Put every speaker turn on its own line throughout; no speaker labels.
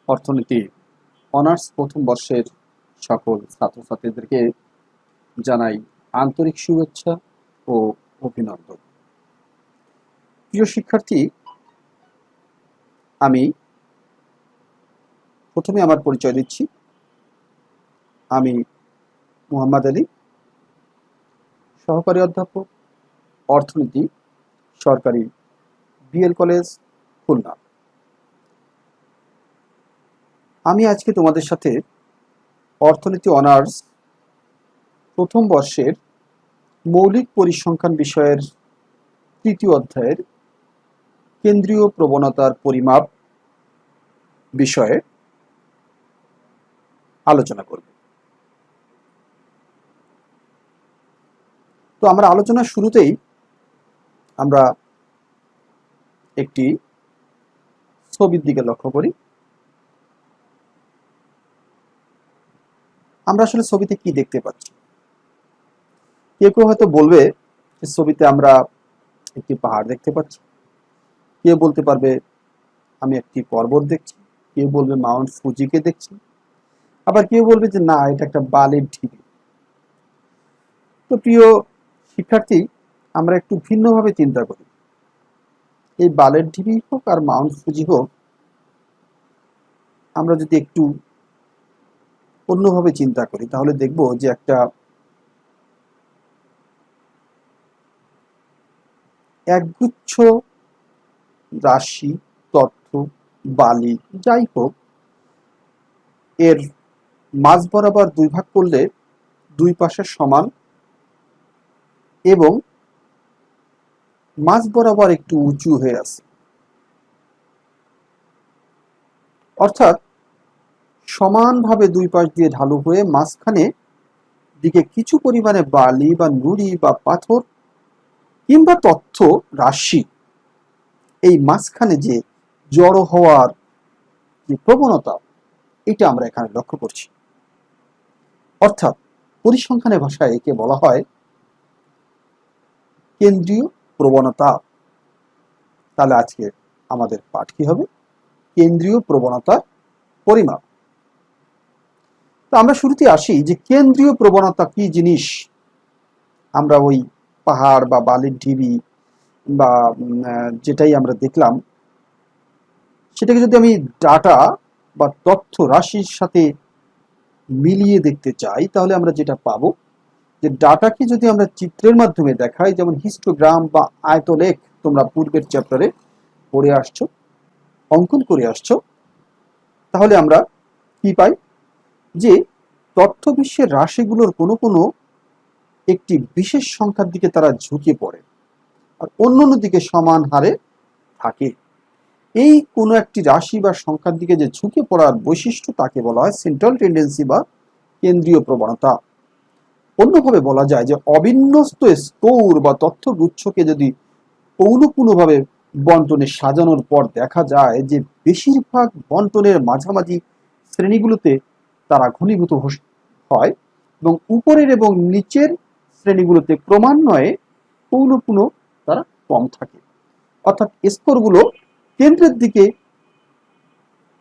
অর্থনীতি অনার্স প্রথম বর্ষের সকল ছাত্রছাত্রীদেরকে জানাই আন্তরিক শুভেচ্ছা ও অভিনন্দন। প্রিয় শিক্ষার্থী, আমি প্রথমে আমার পরিচয় দিচ্ছি। আমি মোহাম্মদ আলী, সহকারী অধ্যাপক, অর্থনীতি, সরকারি বিএল কলেজ, খুলনা। আমি আজকে তোমাদের সাথে অর্থনীতি অনার্স প্রথম বর্ষের মৌলিক পরিসংখ্যান বিষয়ের তৃতীয় অধ্যায়ের কেন্দ্রীয় প্রবণতার পরিমাপ বিষয়ে আলোচনা করব। তো আমরা আলোচনার শুরুতেই আমরা একটি ছবির দিকে লক্ষ্য করি। আমরা আসলে ছবিতে কি দেখতে পাচ্ছি? কেউ কেউ হয়তো বলবে যে ছবিতে আমরা একটি পাহাড় দেখতে পাচ্ছি, কেউ বলতে পারবে আমি একটি পর্বত দেখছি, কেউ বলবে মাউন্ট ফুজিকে দেখছি, আবার কেউ বলবে যে না, এটা একটা বালির ঢিবি। তো প্রিয় শিক্ষার্থী, আমরা একটু ভিন্নভাবে চিন্তা করি। এই বালের ঢিবি হোক আর মাউন্ট ফুজি হোক, আমরা যদি একটু অন্যভাবে চিন্তা করি তাহলে দেখব যে একটা একগুচ্ছ রাশি, তথ্য, বালি যাই হোক, এর মাঝ বরাবর দুই ভাগ করলে দুই পাশে সমান এবং মাঝ বরাবর একটু উঁচু হয়ে আছে। অর্থাৎ সমানভাবে দুই পাশ দিয়ে ঢালু হয়ে মাঝখানে দিকে কিছু পরিমাণে বালি বা নুড়ি বা পাথর কিংবা তথ্য রাশি, এই মাঝখানে যে জড়ো হওয়ার যে প্রবণতা, এটা আমরা এখানে লক্ষ্য করছি। অর্থাৎ পরিসংখ্যানের ভাষায় একে বলা হয় কেন্দ্রীয় প্রবণতা। তাহলে আজকে আমাদের পাঠ কি হবে? কেন্দ্রীয় প্রবণতার পরিমাপ। তো আমরা শুরুতে আসি যে কেন্দ্রীয় প্রবণতা কি জিনিস। আমরা ওই পাহাড় বা বালির ঢিবি বা যেটাই আমরা দেখলাম, সেটাকে যদি আমি ডাটা বা তথ্য রাশির সাথে মিলিয়ে দেখতে চাই, তাহলে আমরা যেটা পাবো যে ডাটাকে যদি আমরা চিত্রের মাধ্যমে দেখাই, যেমন হিস্টোগ্রাম বা আয়তলেখ, তোমরা পূর্বের চ্যাপ্টারে পড়ে আসছো, অঙ্কন করে আসছো, তাহলে আমরা কি পাই যে তথ্য বিশ্বের রাশিগুলোর কোনো কোনো একটি বিশেষ সংখ্যার দিকে তারা ঝুঁকে পড়ে আর অন্য দিকে সমান হারে থাকে। এই কোনো একটি রাশি বা সংখ্যার দিকে যে ঝুঁকে পড়ার বৈশিষ্ট্য, তাকে বলা হয় সেন্ট্রাল টেন্ডেন্সি বা কেন্দ্রীয় প্রবণতা। অন্যভাবে বলা যায় যে অবিন্যস্ত স্কোর বা তথ্যগুচ্ছকে যদি পৌনঃপুনভাবে বন্টনে সাজানোর পর দেখা যায় যে বেশিরভাগ বন্টনের মাঝামাঝি শ্রেণীগুলোতে তারা ঘনীভূত হয় এবং উপরের এবং নিচের শ্রেণীগুলোতে ক্রমান্বয়ে পৌনঃপুন তারা কম থাকে। অর্থাৎ স্কোরগুলো কেন্দ্রের দিকে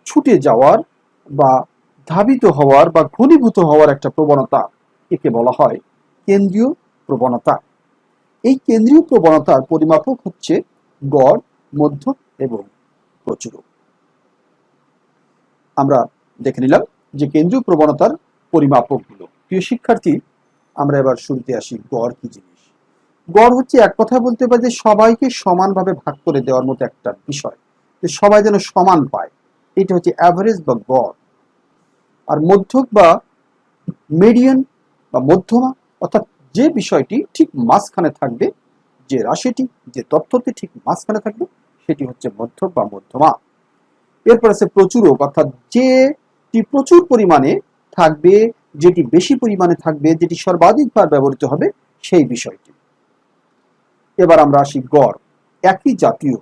ছুটে যাওয়ার বা ধাবিত হওয়ার বা ঘনীভূত হওয়ার একটা প্রবণতা, একে বলা হয় কেন্দ্রীয় প্রবণতা। এই কেন্দ্রীয় প্রবণতার পরিমাপক হচ্ছে গড়, মধ্যক এবং প্রচুরক। আমরা দেখে নিলাম যে কেন্দ্রীয় প্রবণতার পরিমাপকগুলো। প্রিয় শিক্ষার্থী, আমরা এবার শুরুতে আসি গড় কি জিনিস। গড় হচ্ছে এক কথায় বলতে পারি যে সবাইকে সমানভাবে ভাগ করে দেওয়ার মতো একটা বিষয়, যে সবাই যেন সমান পায়, এটা হচ্ছে অ্যাভারেজ বা গড়। আর মধ্যক বা মিডিয়ান বা মধ্যমা, অর্থাৎ যে বিষয়টি ঠিক মাঝখানে থাকবে, যে রাশিটি, যে তথ্যটি ঠিক মাঝখানে থাকবে, সেটি হচ্ছে মধ্যক বা মধ্যমা। এরপর আছে প্রচুরক, অর্থাৎ যেটি প্রচুর পরিমাণে থাকবে, যেটি বেশি পরিমাণে থাকবে, যেটি সর্বাধিকবার ব্যবহৃত হবে, সেই বিষয়টি। এবার আমরা আসি গড়। একই জাতীয়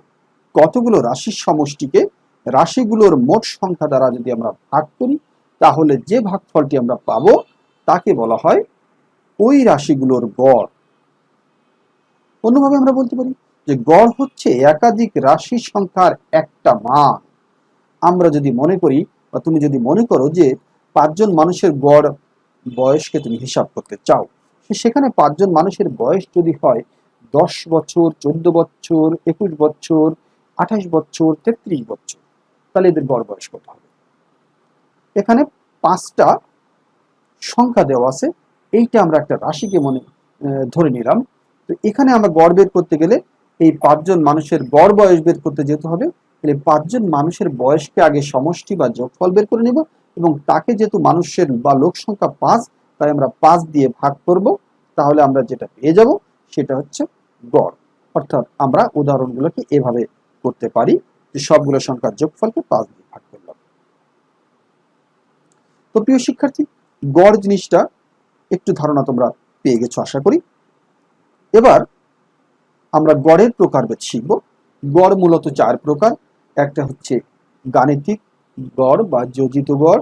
কতগুলো রাশির সমষ্টিকে রাশিগুলোর মোট সংখ্যা দ্বারা যদি আমরা ভাগ করি, তাহলে যে ভাগফলটি আমরা পাবো তাকে বলা হয় ওই রাশিগুলোর গড়। অন্যভাবে আমরা বলতে পারি যে গড় হচ্ছে একাধিক রাশি সংখ্যার একটা মান। আমরা যদি মনে করি বা তুমি যদি মনে করো যে 5 জন মানুষের গড় বয়সকে তুমি হিসাব করতে চাও, সেখানে 5 জন মানুষের বয়স যদি হয় 10 বছর, 14 বছর, 21 বছর, 28 বছর, 33 বছর, তাহলে এদের গড় বয়স কত হবে? এখানে 5টা সংখ্যা দেওয়া আছে, এইটা আমরা একটা রাশিকে ধরে নিলাম। তো এখানে আমরা গড় বের করতে গেলে এই 5 জন মানুষের গড় বয়স বের করতে যেতে হবে। তাহলে 5 জন মানুষের বয়সকে আগে সমষ্টি বা যোগফল বের করে নিব, এবং তাকে যেহেতু মানুষের বা লোক সংখ্যা 5, তাই আমরা 5 দিয়ে ভাগ করব। তাহলে আমরা যেটা পেয়ে যাব সেটা হচ্ছে গড়। অর্থাৎ আমরা উদাহরণগুলোকে এভাবে করতে পারি যে সবগুলো সংখ্যার যোগফলকে 5 দিয়ে ভাগ করলাম। তো প্রিয় শিক্ষার্থী, গড় জিনিসটা একটু ধারণা তোমরা পেয়ে গেছো আশা করি। এবার আমরা গড়ের প্রকারভেদ শিখব। গড় মূলত 4 প্রকার। একটা হচ্ছে গাণিতিক গড় বা যোজিত গড়,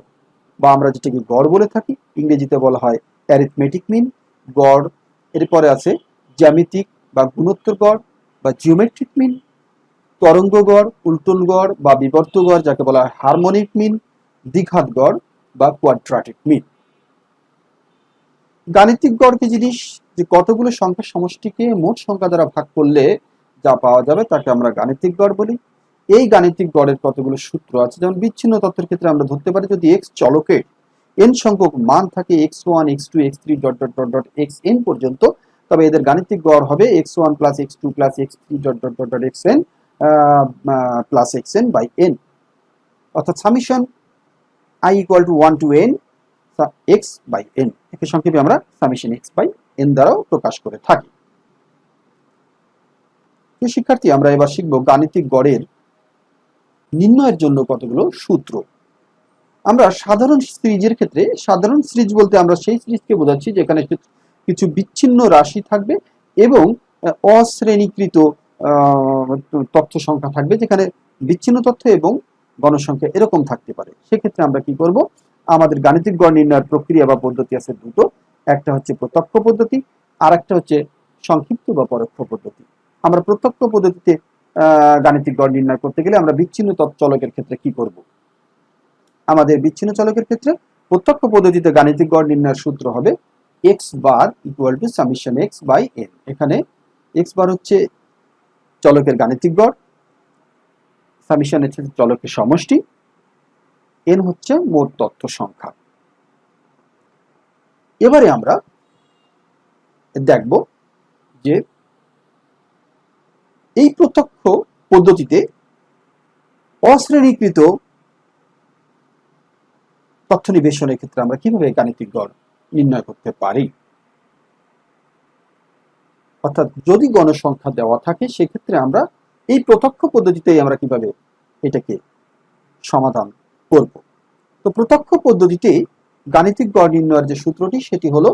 বা আমরা যেটাকে গড় বলে থাকি, ইংরেজিতে বলা হয় অ্যারিথমেটিক মিন গড়। এরপরে আছে জ্যামিতিক বা গুণোত্তর গড় বা জিওমেট্রিক মিন, তরঙ্গ গড়, উল্টন গড় বা বিবর্ত গড় যাকে বলা হয় হারমোনিক মিন, দ্বিঘাত গড় বা কোয়াড্রাটিক মিন। গাণিতিক গড় কি জিনিস? যে কতগুলো সংখ্যার সমষ্টিকে মোট সংখ্যা দ্বারা ভাগ করলে যা পাওয়া যাবে তাকে আমরা গাণিতিক গড় বলি। এই গাণিতিক গড়ের কতগুলো সূত্র আছে, যেমন বিচ্ছিন্ন তথ্যের ক্ষেত্রে আমরা ধরতে পারি যদি x চলকের n সংখ্যক মান থাকে x1 x2 x3 dot dot dot dot xn পর্যন্ত, তবে এদের গাণিতিক গড় হবে x1 plus x2 plus x3 dot dot dot dot xn plus xn by n, অর্থাৎ summation i equal to 1 to n x by n, একে সংক্ষেপে আমরা সামেশন x বাই n দ্বারাও প্রকাশ করে থাকি। তো শিক্ষার্থী, আমরা এবার শিখব গাণিতিক গড়ের নির্ণয়ের জন্য কতগুলো সূত্র। আমরা সাধারণ সিরিজের ক্ষেত্রে, সাধারণ সিরিজ বলতে আমরা সেই সিরিজকে বোঝাচ্ছি যেখানে কিছু বিচ্ছিন্ন রাশি থাকবে এবং অশ্রেণীকৃত তথ্য সংখ্যা থাকবে, যেখানে বিচ্ছিন্ন তথ্য এবং গণসংখ্যা এরকম থাকতে পারে। সেক্ষেত্রে আমরা কি করব, আমাদের গাণিতিক গড় নির্ণয়ের প্রক্রিয়া বা পদ্ধতি আছে দুটো। একটা হচ্ছে প্রত্যক্ষ পদ্ধতি, আর একটা হচ্ছে সংক্ষিপ্ত বা পরোক্ষ পদ্ধতি। আমরা প্রত্যক্ষ পদ্ধতিতে গাণিতিক গড় নির্ণয় করতে গেলে আমরা বিচ্ছিন্ন চলকের ক্ষেত্রে কি করব? আমাদের বিচ্ছিন্ন চলকের ক্ষেত্রে প্রত্যক্ষ পদ্ধতিতে গাণিতিক গড় নির্ণয়ের সূত্র হবে x bar equal to summation x by n। এখানে x বার হচ্ছে চলকের গাণিতিক গড়, সামেশন হচ্ছে চলকের সমষ্টি, n হচ্ছে মোট তথ্য সংখ্যা। এবারে আমরা দেখব যে এই প্রত্যক্ষ পদ্ধতিতে অশ্রেণীকৃত তথ্য নিবেশনের ক্ষেত্রে আমরা কিভাবে গাণিতিক গড় নির্ণয় করতে পারি। অর্থাৎ যদি গণসংখ্যা দেওয়া থাকে সেক্ষেত্রে আমরা এই প্রত্যক্ষ পদ্ধতিতেই আমরা কিভাবে এটাকে সমাধান করব। তো প্রত্যক্ষ পদ্ধতিতে গাণিতিক গড় নির্ণয়ের যে সূত্রটি সেটি হলো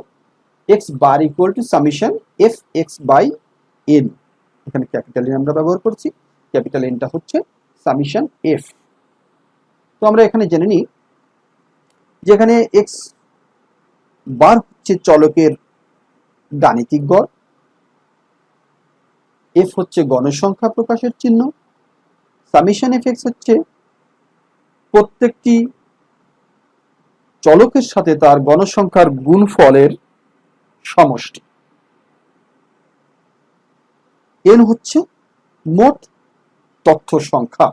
x bar equal to summation f x by n। এখানে ক্যাপিটাল এন আমরা ব্যবহার করছি, ক্যাপিটাল এনটা হচ্ছে সামেশন f। তো আমরা এখানে জেনে নিই যেখানে x বার হচ্ছে চলকের গাণিতিক গড়, f হচ্ছে গণসংখ্যা প্রকাশের চিহ্ন, সামেশন f x হচ্ছে প্রত্যেকটি চলকের সাথে তার গণসংখ্যার গুণফলের সমষ্টি, n হচ্ছে মোট তথ্য সংখ্যা।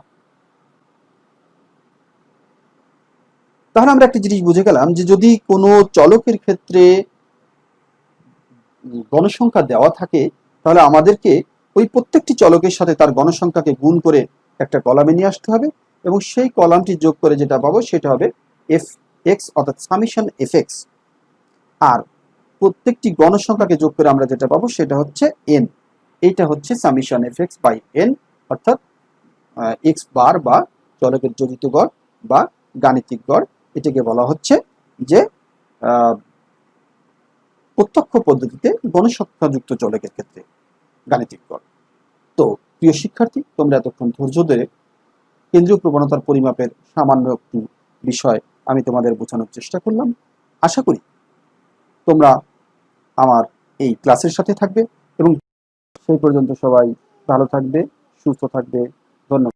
তাহলে আমরা একটা জিনিস বুঝে গেলাম যে যদি কোনো চলকের ক্ষেত্রে গণসংখ্যা দেওয়া থাকে তাহলে আমাদেরকে ওই প্রত্যেকটি চলকের সাথে তার গণসংখ্যাকে গুণ করে একটা কলামে নিয়ে আসতে হবে, এবং সেই কলামটি যোগ করে যেটা পাবো সেটা হবে এফ এক্স অর্থাৎ সামেশন এফ এক্স। আর প্রত্যেকটি গণসংখ্যাকে যোগ করে আমরা যেটা পাবো সেটা হচ্ছে এন। এইটা হচ্ছে summation F X by N, অর্থাৎ এক্স বার বা চলকের যোজিত গড় বা গাণিতিক গড়। এটাকে বলা হচ্ছে যে প্রত্যক্ষ পদ্ধতিতে গণসংখ্যাযুক্ত চলকের ক্ষেত্রে গাণিতিক গড়। তো প্রিয় শিক্ষার্থী, তোমরা এতক্ষণ ধৈর্য ধরে কেন্দ্রীয় প্রবণতার পরিমাপের সামান্য একটু বিষয় আমি তোমাদের বোঝানোর চেষ্টা করলাম। আশা করি তোমরা আমার এই ক্লাসের সাথে থাকবে, এবং সেই পর্যন্ত সবাই ভালো থাকবে, সুস্থ থাকবে। ধন্যবাদ।